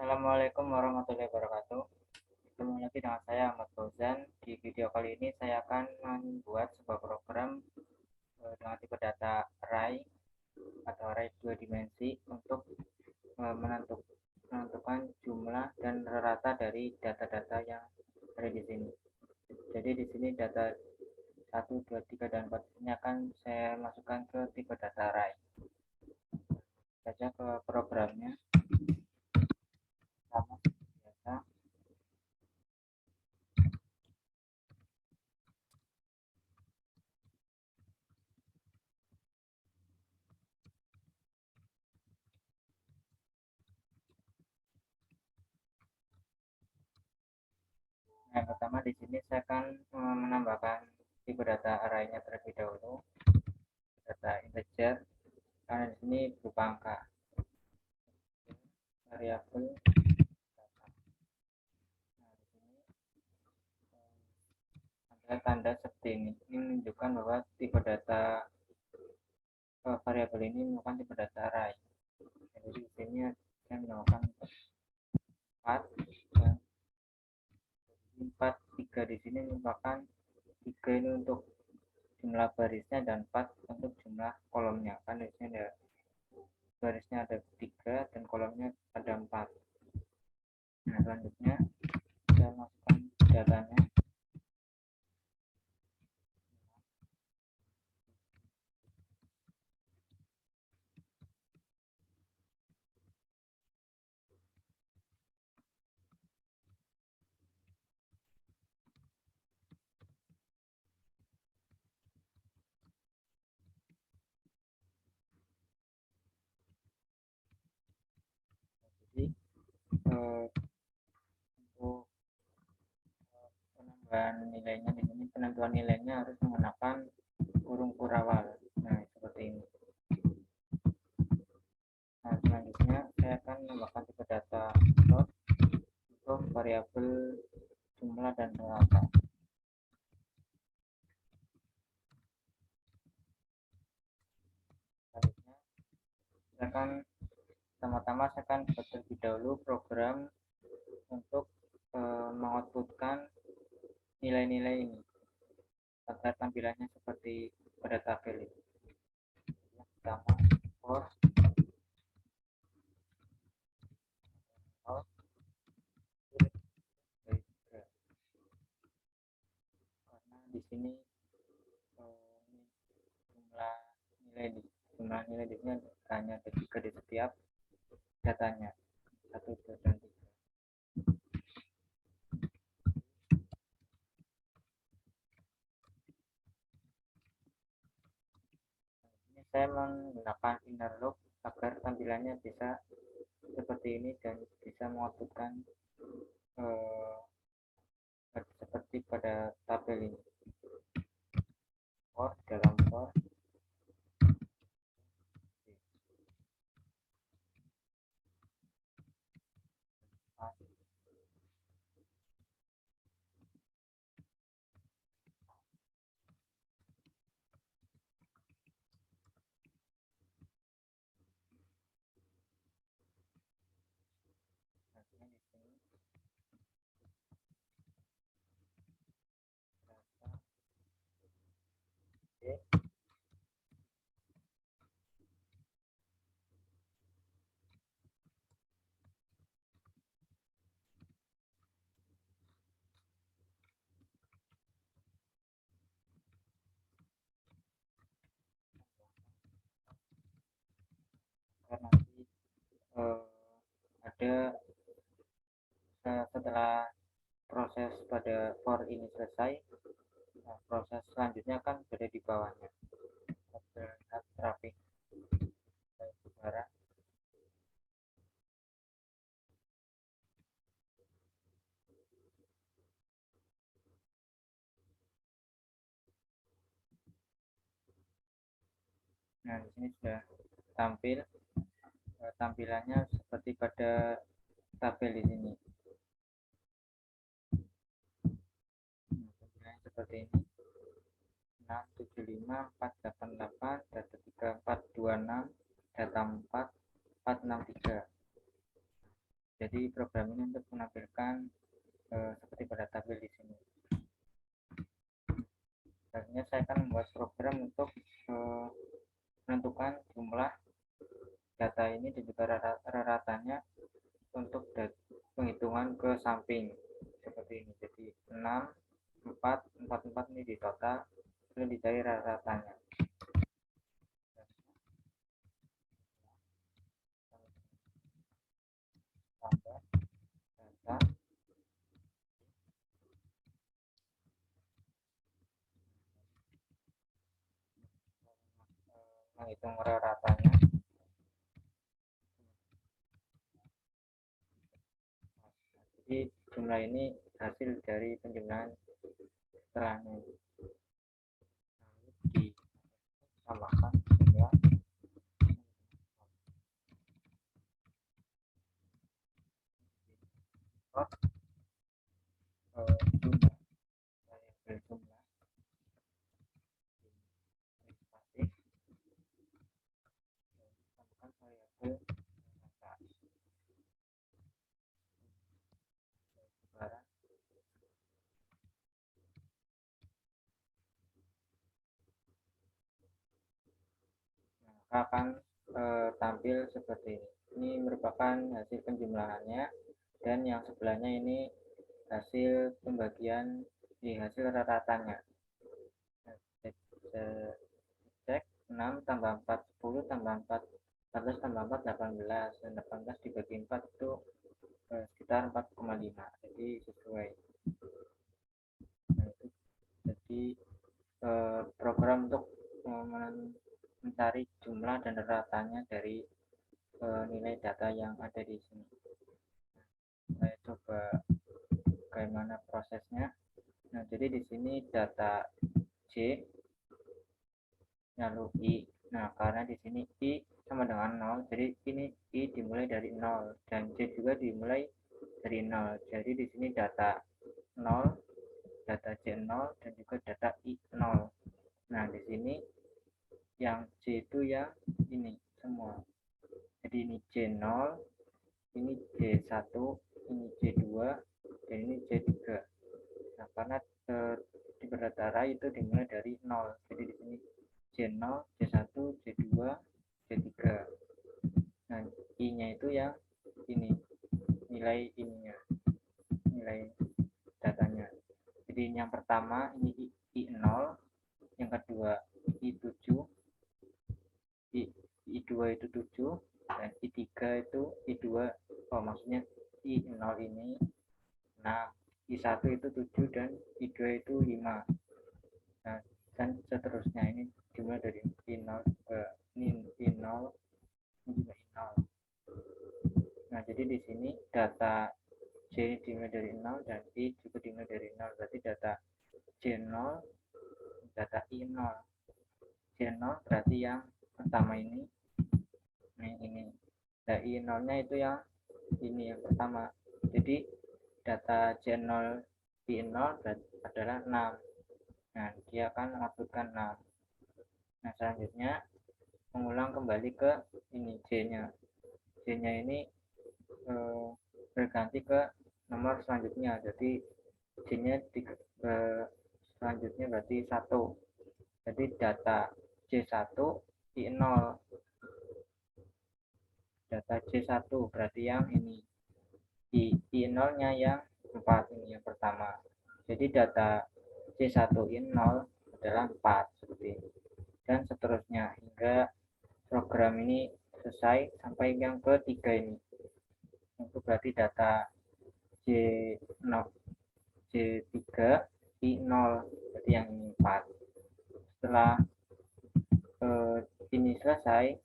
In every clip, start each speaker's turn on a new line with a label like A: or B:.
A: Assalamualaikum warahmatullahi wabarakatuh. Ketemu lagi dengan saya Ahmad Fauzan. Di video kali ini saya akan membuat sebuah program dengan tipe data array atau array 2 dimensi untuk menentukan jumlah dan rata dari data-data yang ada di sini. Jadi di sini data 1, 2, 3, dan 4 ini akan saya masukkan ke tipe data array. Saja ke programnya. Sama biasa. Yang pertama di sini saya akan menambahkan tipe data array-nya terlebih dahulu, data integer, karena di sini berupa angka, variabel data. Nah, di sini ada tanda seperti ini menunjukkan bahwa tipe data variabel ini merupakan tipe data array. Jadi di sini saya menggunakan 4 dan 4, 3 di sini merupakan 3 ini untuk jumlah barisnya dan 4 untuk jumlah kolomnya. Kan di sini ada barisnya ada 3 dan kolomnya ada 4. Nah, selanjutnya saya masukkan datanya. Jadi untuk penambahan nilainya di sini, penentuan nilainya harus menggunakan kurung kurawal. Nah, seperti ini. Nah, selanjutnya saya akan menambahkan tipe data float untuk variabel jumlah dan rata. Selanjutnya saya akan pertama-tama saya akan buat terlebih dahulu program untuk mengoutputkan nilai-nilai ini agar tampilannya seperti pada tabel ini. Yang pertama, for out karena di sini jumlah nilai di sini hanya ada 3 di setiap datanya, 1, 2, dan 3. Ini saya menggunakan inner loop agar tampilannya bisa seperti ini dan bisa mengoutputkan seperti pada tabel ini. For dalam for nanti ada setelah proses pada for ini selesai, proses selanjutnya kan berada di bawahnya. Terlihat rapi. Nah, di sini sudah tampil tampilannya seperti pada tabel di sini. Tampilannya seperti ini. 675 488 data 3426 data 4 463. Jadi program ini untuk menampilkan seperti pada tabel di sini. Selanjutnya saya akan membuat program untuk menentukan jumlah data ini dan juga rata-ratanya untuk penghitungan ke samping seperti ini. Jadi 6, 4, 4 ini di total, lalu dicari rata-ratanya. Tambah data menghitung rata-ratanya. Jadi jumlah ini hasil dari penjumlahan setelahnya. Ditambahkan jumlah jumlah variabel jumlah statik tambahkan variabel sebaran. Maka akan tampil seperti ini. Ini merupakan hasil penjumlahannya, dan yang sebelahnya ini hasil pembagian di hasil rata-ratanya. Cek 6 tambah 4 10 tambah 4 14 tambah 4 18, dan 18 dibagi 4 itu sekitar 4,5. Jadi sesuai. Nah, itu jadi program untuk mencari jumlah dan ratanya dari nilai data yang ada di sini. Saya coba bagaimana prosesnya. Nah, jadi di sini data J lalu I. Nah, karena di sini I sama dengan 0, jadi ini I dimulai dari 0 dan J juga dimulai dari 0. Jadi di sini data 0, data J 0, dan juga data I 0. Nah, di sini yang J itu yang ini semua. Jadi ini J 0, ini J 1, ini J 2, dan ini J 3. Nah, karena di berdatara itu dimulai dari 0. Jadi di sini J0, J1, J2, J3. Nah, I-nya itu yang ini, nilai ininya, nilai datanya. Jadi yang pertama ini I0, yang kedua I7, I2 itu 7, dan I3 itu I2, maksudnya I0 ini 6, I1 itu 7, dan I2 itu 5. Nah, dan seterusnya ini dimulai dari I0 ke I0, ini juga I0. Nah, jadi di sini data J dimulai dari 0 dan I juga dimulai dari 0. Berarti data J0, data I0. J0 berarti yang pertama ini. Ini. Nah, I0-nya itu yang ini yang pertama. Jadi data J0 I0 adalah 6. Nah, dia akan mengutipkan 6. Nah, selanjutnya mengulang kembali ke ini J-nya. J-nya ini berganti ke nomor selanjutnya. Jadi J-nya selanjutnya berarti 1. Jadi data J1 I0. Data J1 berarti yang ini. I0-nya yang 4, ini yang pertama. Jadi data J1 I0 adalah 4 seperti ini. Dan seterusnya hingga program ini selesai sampai yang ketiga ini. Itu berarti data J0, J3 I0, berarti yang ini 4. Setelah ini selesai,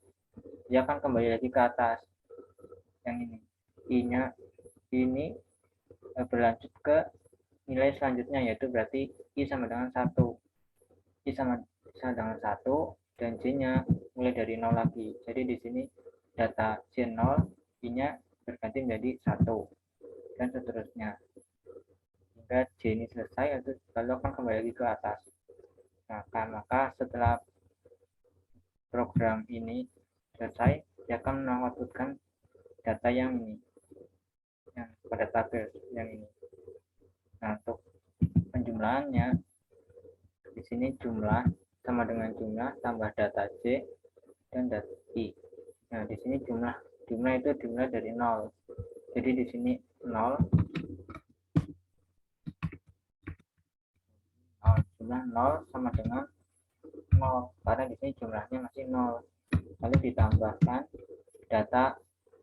A: dia akan kembali lagi ke atas. Yang ini, I-nya ini berlanjut ke nilai selanjutnya, yaitu berarti I sama dengan 1. I sama dengan 1, dan J-nya mulai dari 0 lagi. Jadi di sini data J0, I-nya berganti menjadi 1, dan seterusnya. Hingga J ini selesai, lalu akan kembali lagi ke atas. Nah, maka setelah program ini selesai, dia akan mengoutputkan data yang ini. yang pada tabel yang ini. Nah, untuk penjumlahannya di sini jumlah sama dengan jumlah tambah data J dan data I. Nah, di sini jumlah itu dimulai dari 0. Jadi di sini 0, jumlah 0 sama dengan 0 karena di sini jumlahnya masih 0. Lalu ditambahkan data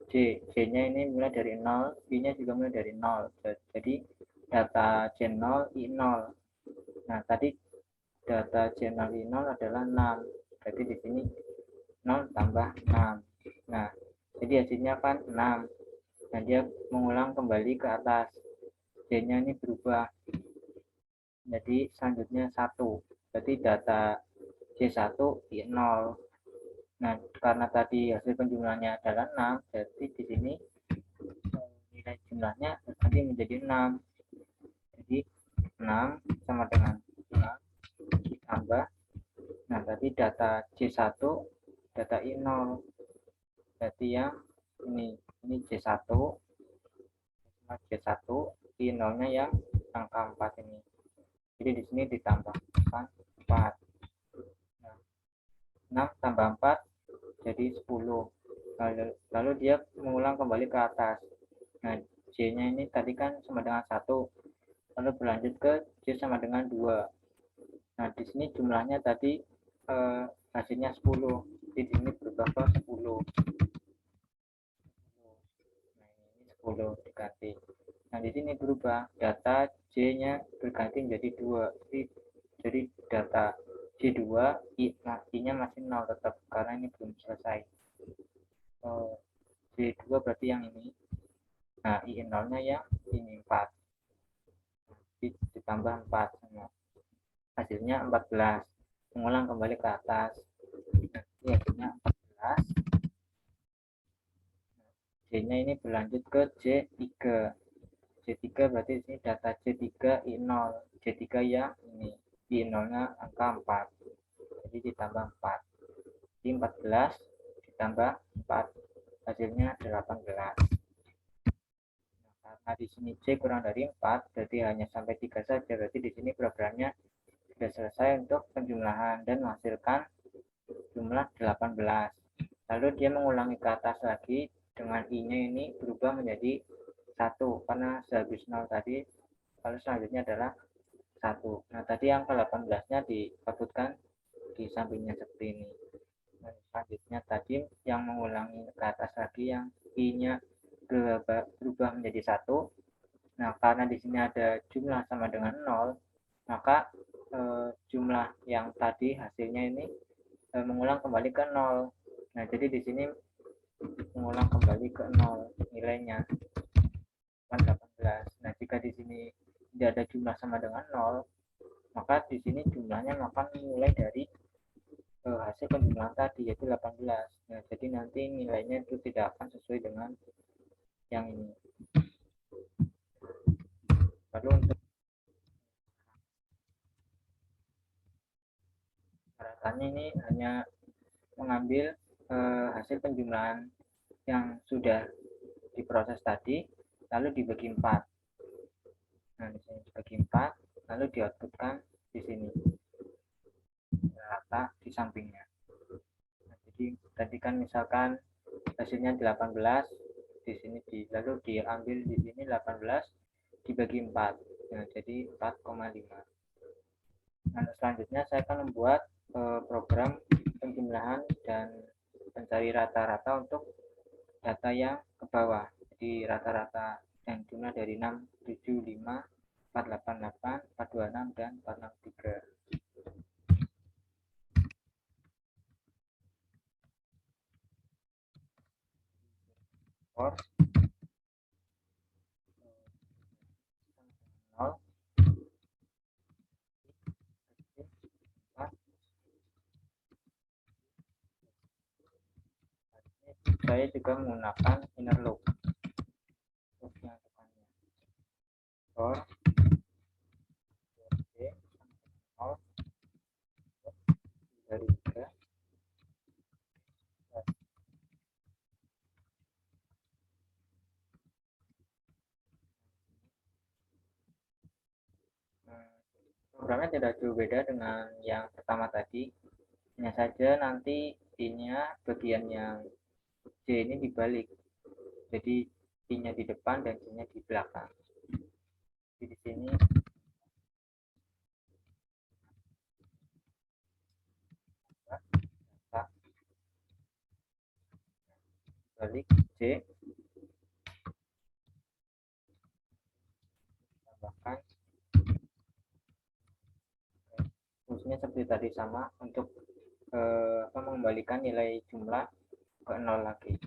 A: J. J-nya ini mulai dari 0, I-nya juga mulai dari 0. Jadi data J0, I0. Nah, tadi data J0, I0 adalah 6. Jadi di sini 0 tambah 6. Nah, jadi hasilnya kan 6. Nah, dia mengulang kembali ke atas. J-nya ini berubah. Jadi selanjutnya 1. Jadi data J1, I0. Nah, karena tadi hasil penjumlahannya adalah 6, jadi di sini nilai jumlahnya nanti menjadi 6. Jadi 6 sama dengan 6 ditambah. Nah, tadi data J1, data I0. Berarti yang ini J1, J1, I0-nya yang angka 4 ini. Jadi di sini ditambahkan 4. Nah, 6 tambah 4 jadi 10. Lalu dia mengulang kembali ke atas. Nah, J-nya ini tadi kan sama dengan 1. Lalu berlanjut ke J sama dengan 2. Nah, di sini jumlahnya tadi hasilnya 10. Jadi di sini berubah ke 10. Nah, ini 10 diganti. Nah, di sini berubah. Data J-nya berganti menjadi 2. Jadi data J2, I-nya masih 0 tetap karena ini belum selesai. J2 berarti yang ini. Nah, I0-nya yang ini 4. Ditambah 4 sama. Hasilnya 14. Mengulang kembali ke atas. Ini hasilnya 14. J-nya ini berlanjut ke J3. J3 berarti ini data J3 I0. J3 ya ini. I0-nya angka 4. Jadi ditambah 4. Jadi 14 ditambah 4. Hasilnya 18. Nah, di sini C kurang dari 4, berarti hanya sampai 3 saja. Berarti di sini programnya sudah selesai untuk penjumlahan dan menghasilkan jumlah 18. Lalu dia mengulangi ke atas lagi dengan I-nya ini berubah menjadi 1 karena sehabis 0 tadi. Lalu selanjutnya adalah 1. Nah, tadi angka 18-nya dikabutkan di sampingnya seperti ini. Nah, selanjutnya tadi yang mengulangi ke atas lagi yang I-nya berubah menjadi 1. Nah, karena di sini ada jumlah sama dengan 0, maka jumlah yang tadi hasilnya ini mengulang kembali ke 0. Nah, jadi di sini mengulang kembali ke 0 nilainya 18. Nah, jika di sini tidak ada jumlah sama dengan 0, maka di sini jumlahnya akan mulai dari hasil penjumlahan tadi yaitu 18. Nah, jadi nanti nilainya itu tidak akan sesuai dengan yang ini. Lalu untuk syaratannya ini hanya mengambil hasil penjumlahan yang sudah diproses tadi, lalu dibagi 4. Nah, di sini dibagi 4, lalu dioutputkan di sini rata di sampingnya. Nah, jadi tadi kan misalkan hasilnya 18, di sini lalu diambil di sini 18 dibagi 4. Nah, jadi 4,5. Nah, selanjutnya saya akan membuat program penjumlahan dan mencari rata-rata untuk data yang ke bawah. Jadi rata-rata yang jumlah dari 675, 488, 426 dan 463. Saya juga menggunakan inner loop untuk yang depannya. For dari 3 plus. programnya tidak jauh beda dengan yang pertama tadi, hanya saja nanti I-nya bagian yang J ini dibalik, jadi I-nya di depan dan J-nya di belakang. Jadi di sini balik J tambahkan fungsinya seperti tadi sama untuk mengembalikan nilai jumlah ke 0 lagi.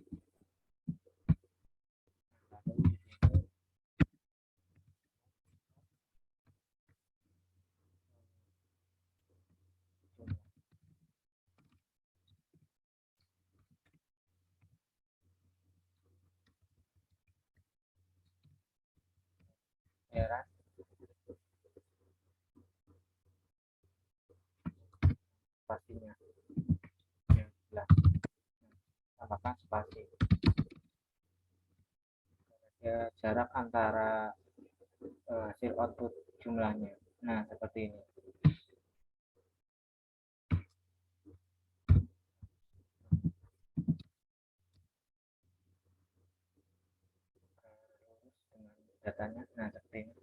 A: Daerah spasinya yang jelas, tambahkan spasi. Ya, jarak antara hasil output jumlahnya. Nah, seperti ini. Datanya, nah seperti ini.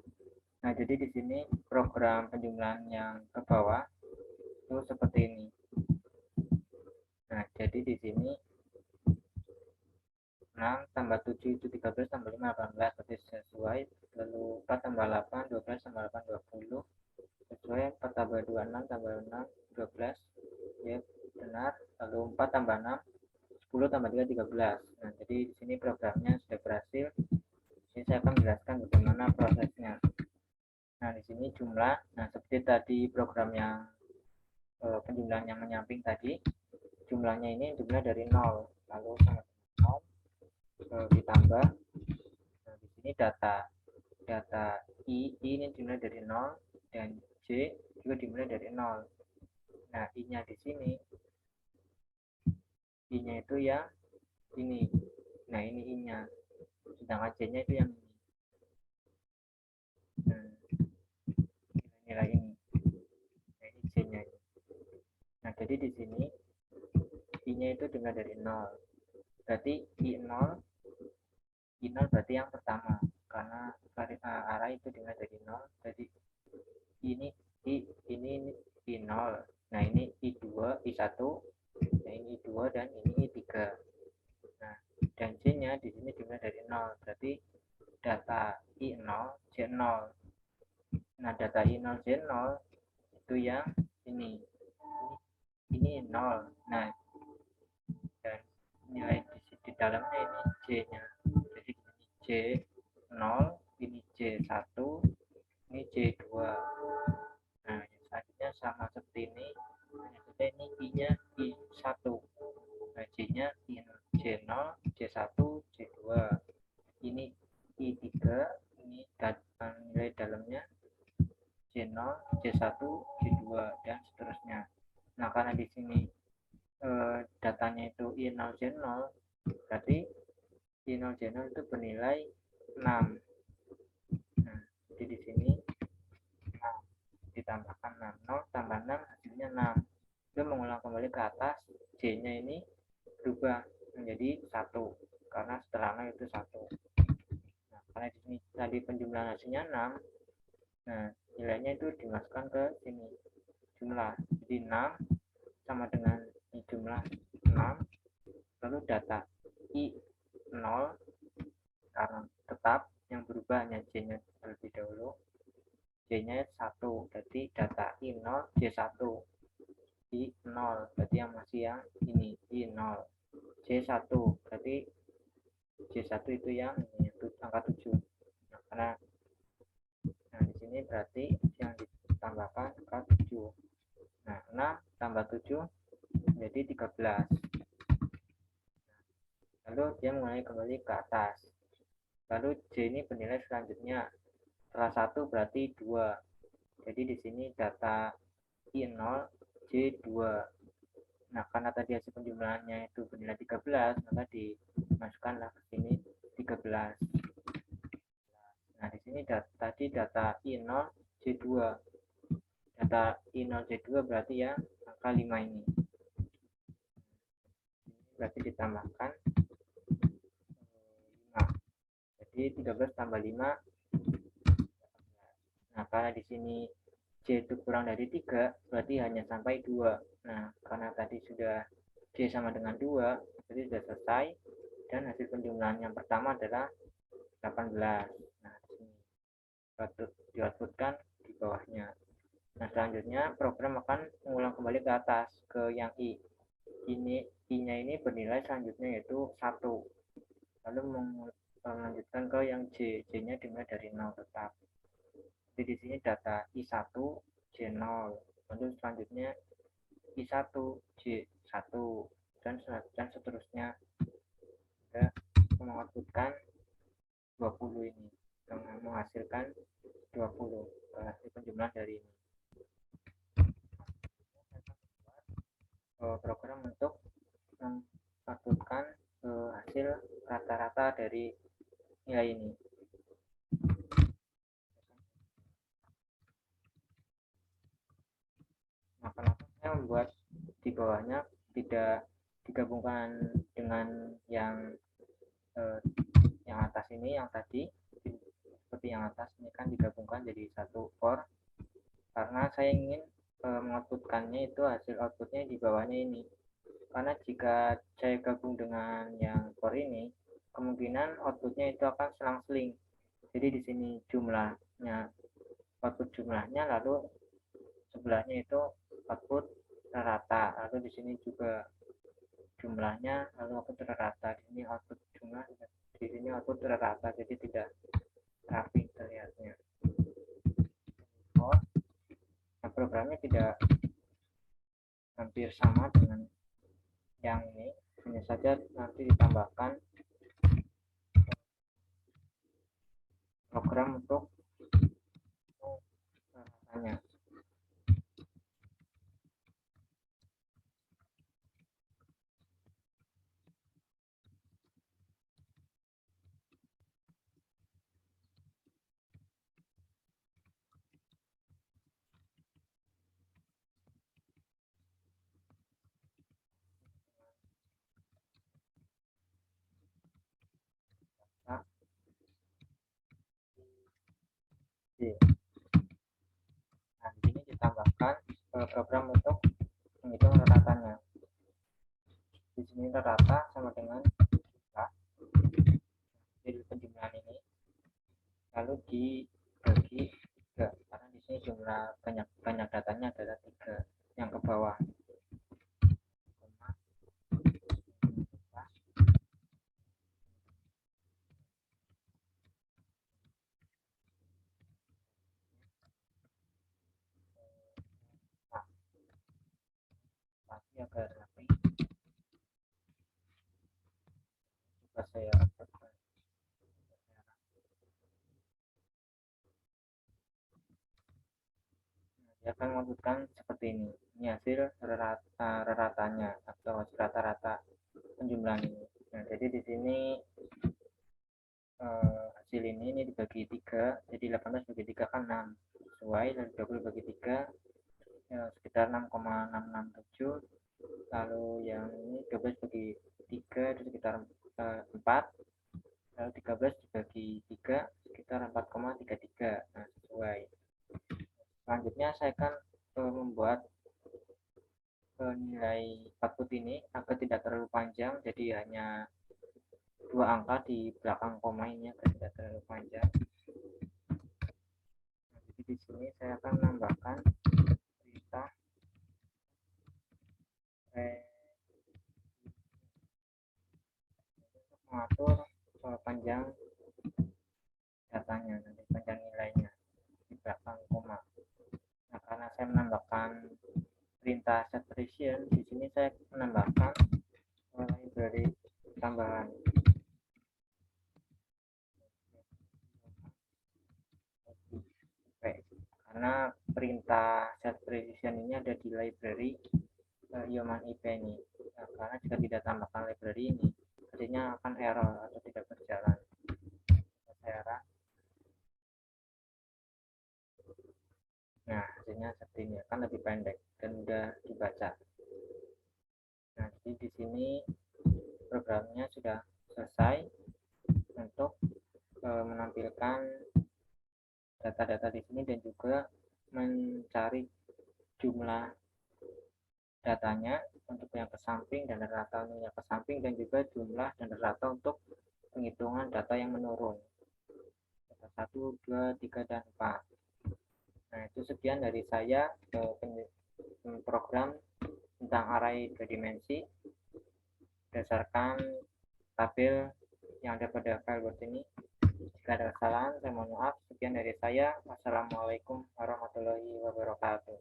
A: Nah, jadi di sini program penjumlahan yang ke bawah itu seperti ini. Nah, jadi di sini 6 tambah 7 itu 13 tambah 5 18 berarti sesuai. Lalu 4 tambah 8 12 tambah 8 20 sesuai. 4 tambah 2 6 tambah 6 12 ya benar. Lalu 4 tambah 6 10 tambah 3 13. Nah, jadi di sini programnya sudah berhasil. Ini saya akan menjelaskan bagaimana prosesnya. Nah, di sini jumlah. Nah, seperti tadi program yang penjumlahan yang menyamping tadi, jumlahnya ini jumlah dari 0, lalu sama 0 ditambah. Nah, di sini data I ini dimulai dari 0 dan J juga dimulai dari 0. Nah, I-nya di sini, I-nya itu yang ini. Nah, ini I-nya. Sedangkan J-nya itu yang ini. Nah, nilai ini. Nah, ini J-nya. Nah, jadi di sini I-nya itu dimulai dari 0. Berarti I0 berarti yang pertama karena arah itu dimulai dari 0. Jadi ini ini I0. Nah, ini I2, I1, nah ini I2 dan ini I3. Nah, dan J-nya di sini dimulai dari 0. Berarti data I0 J0. Nah, data I0 J0 itu yang ini. Ini 0. Nah, dan nilai di dalamnya ini J-nya. Jadi ini J0, ini J1, ini J2. Nah, yang selanjutnya sama seperti ini. Hanya saja ini I-nya I1. Nah, J-nya J0, J1, J2. Ini I3, ini nilai dalamnya J0, J1, J2 dan seterusnya. Nah, karena di sini datanya itu I0 J0, berarti I0 J0 itu bernilai 6. Nah, jadi di sini 6 ditambahkan 6, 0 tambah 6 hasilnya 6. Itu mengulang kembali ke atas, J-nya ini berubah menjadi 1 karena setelah 0 itu 1. Nah, karena di sini tadi penjumlahan hasilnya 6, nah nilainya itu dimasukkan ke sini jumlah. Jadi 6 sama dengan jumlah 6, lalu data I0 karena tetap yang berubah hanya J-nya terlebih dahulu. J-nya 1, berarti data I0 J1. I0 berarti yang masih yang ini I0. J1 berarti J1 itu yang ini angka 7. Nah, karena di sini berarti yang ditambahkan angka 7. Nah, 6 tambah 7 menjadi 13. Lalu dia mulai kembali ke atas. Lalu J ini bernilai selanjutnya. Setelah 1 berarti 2. Jadi di sini data I0 J2. Nah, karena tadi hasil penjumlahannya itu bernilai 13, maka dimasukkanlah ke sini 13. Nah, di sini tadi data I0 J2. data I0 Z2 berarti ya angka 5 ini. Berarti ditambahkan 5. Jadi 13 tambah 5. Nah, karena di sini J itu kurang dari 3, berarti hanya sampai 2. Nah, karena tadi sudah J sama dengan 2, jadi sudah selesai. Dan hasil penjumlahan yang pertama adalah 18. Nah, di sini di-outputkan di bawahnya. Nah, selanjutnya program akan mengulang kembali ke atas, ke yang I. I-nya ini bernilai selanjutnya yaitu 1. Lalu melanjutkan ke yang J. J-nya dimulai dari 0 tetap. Jadi di sini data I1, J0. Lalu selanjutnya I1, J1. Dan seterusnya. Kita mengoutputkan 20 ini. Menghasilkan 20. Hasil penjumlahan dari ini. Program untuk mengoutputkan hasil rata-rata dari nilai ini. Nah, kenapa saya membuat di bawahnya tidak digabungkan dengan yang atas ini, yang tadi seperti yang atas ini kan digabungkan jadi satu core, karena saya ingin mengoutputkannya itu hasil outputnya di bawahnya ini. Karena jika saya gabung dengan yang core ini, kemungkinan outputnya itu akan selang-seling. Jadi di sini jumlahnya, output jumlahnya, lalu sebelahnya itu output rata. Lalu di sini juga jumlahnya, lalu output rata. Di sini output jumlah, di sini output rata. Jadi tidak rapi terlihatnya. Nah, programnya tidak hampir sama dengan yang ini, hanya saja nanti ditambahkan program untuk ratanya. Nah, di sini ditambahkan program untuk menghitung ratatannya. Di sini rata sama dengan jumlah, jadi penjumlahan ini, lalu dibagi 3, karena di sini jumlah banyak datanya adalah 3 yang ke bawah. Pasti agar rapi. Coba saya dia akan melanjutkan seperti ini. Ini hasil ratanya atau rata-rata penjumlahan ini. Nah, jadi di sini hasil ini dibagi 3, jadi 18 bagi 3 kan 6 sesuai, dan 20 bagi 3 sekitar 6,667. Lalu yang ini 12 bagi 3 itu sekitar 4, lalu 13 dibagi 3 sekitar 4,33. Nah, sesuai. Selanjutnya saya akan membuat nilai output ini agar tidak terlalu panjang, jadi hanya 2 angka di belakang koma ini agar tidak terlalu panjang. Nah, jadi di sini saya akan menambahkan perintah untuk mengatur panjang datanya, nanti panjang nilainya di belakang koma. Nah, karena saya menambahkan perintah separation, di sini saya menambahkan library tambahan. Karena perintah set precision ini ada di library Yoman IP ini. Nah, karena jika tidak tambahkan library ini, artinya akan error atau tidak berjalan. Nah, hasilnya seperti ini. sini programnya sudah selesai untuk menampilkan data-data di sini dan juga mencari jumlah datanya untuk yang ke samping dan rata yang ke samping, dan juga jumlah dan rata untuk penghitungan data yang menurun, data 1, 2, 3, dan 4. Nah, itu sekian dari saya program tentang array 2 dimensi berdasarkan tabel yang ada pada file Word ini. Jika ada kesalahan, saya mohon maaf. Sekian dari saya. Wassalamualaikum warahmatullahi wabarakatuh.